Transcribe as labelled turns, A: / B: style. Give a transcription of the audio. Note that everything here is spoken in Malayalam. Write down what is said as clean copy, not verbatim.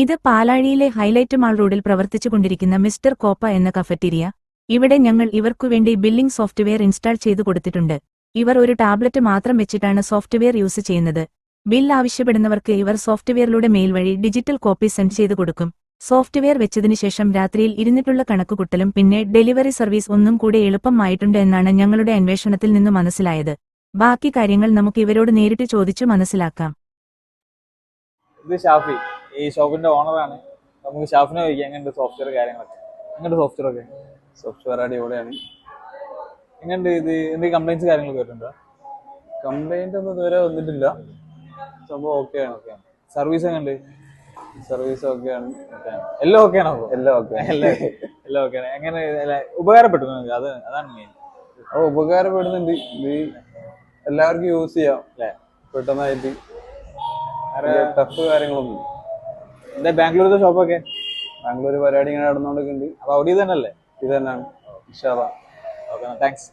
A: ഇത് പാലാഴിയിലെ ഹൈലൈറ്റ് മാൾ റോഡിൽ പ്രവർത്തിച്ചുകൊണ്ടിരിക്കുന്ന മിസ്റ്റർ കോപ്പ എന്ന കഫറ്റീരിയ. ഇവിടെ ഞങ്ങൾ ഇവർക്കുവേണ്ടി ബില്ലിംഗ് സോഫ്റ്റ്വെയർ ഇൻസ്റ്റാൾ ചെയ്തു കൊടുത്തിട്ടുണ്ട്. ഇവർ ഒരു ടാബ്ലറ്റ് മാത്രം വെച്ചിട്ടാണ് സോഫ്റ്റ്വെയർ യൂസ് ചെയ്യുന്നത്. ബിൽ ആവശ്യപ്പെടുന്നവർക്ക് ഇവർ സോഫ്റ്റ്വെയറിലൂടെ മെയിൽ വഴി ഡിജിറ്റൽ കോപ്പി സെൻഡ് ചെയ്തു കൊടുക്കും. സോഫ്റ്റ്വെയർ വെച്ചതിനു ശേഷം രാത്രിയിൽ ഇരുന്നിട്ടുള്ള കണക്കുകൂട്ടലും പിന്നെ ഡെലിവറി സർവീസ് ഒന്നും കൂടെ എളുപ്പമായിട്ടുണ്ട് എന്നാണ് ഞങ്ങളുടെ അന്വേഷണത്തിൽ നിന്ന് മനസ്സിലായത്. ബാക്കി കാര്യങ്ങൾ നമുക്ക് ഇവരോട് നേരിട്ട് ചോദിച്ചു മനസ്സിലാക്കാം.
B: ഇത് ഷാഫി, ഈ ഷോപ്പിന്റെ ഓണറാണ്. നമുക്ക് ഷാഫിനെ ചോദിക്കാം എങ്ങനെയുണ്ട് സോഫ്റ്റ്വെയർ കാര്യങ്ങളൊക്കെ. എങ്ങനെയുണ്ട് സോഫ്റ്റ്വെയർ ഒക്കെ?
C: സോഫ്റ്റ്വെയർ അടിപൊളിയാണ്.
B: എങ്ങനെയുണ്ട് ഇത്? എന്തെങ്കിലും കംപ്ലൈന്റ്സ് കാര്യങ്ങളൊക്കെ വരുന്നുണ്ടോ?
C: കംപ്ലൈന്റ് ഒന്നും ഇതുവരെ വന്നിട്ടില്ല. സംഭവം ഓക്കെയാണ്.
B: സർവീസ് എങ്ങനെയുണ്ട്?
C: സർവീസ് ഓക്കെയാണ്.
B: എല്ലാം ഓക്കെയാണോ?
C: എല്ലാം ഓക്കെ.
B: എല്ലാം ഓക്കെയാണ്. എങ്ങനെ ഉപകാരപ്പെട്ടു നിങ്ങൾക്ക്? അതാണ് മെയിൻ.
C: അപ്പോൾ ഉപകാരപ്പെടുന്നുണ്ട്. ഇത് എല്ലാവർക്കും യൂസ് ചെയ്യാം
B: അല്ലേ?
C: പെട്ടെന്നായിട്ട്. ടഫ് കാര്യങ്ങളൊന്നും.
B: എന്താ ബാംഗ്ലൂരിലെ ഷോപ്പൊക്കെ?
C: ബാംഗ്ലൂർ പരിപാടി ഇങ്ങനെ നടന്നുകൊണ്ടിരിക്കുന്നുണ്ട്.
B: അപ്പൊ അവിടെ ഇത് തന്നെയല്ലേ?
C: ഇത് തന്നെയാണ്. ഇൻഷാ അല്ലാഹ്.
B: Okay, thanks.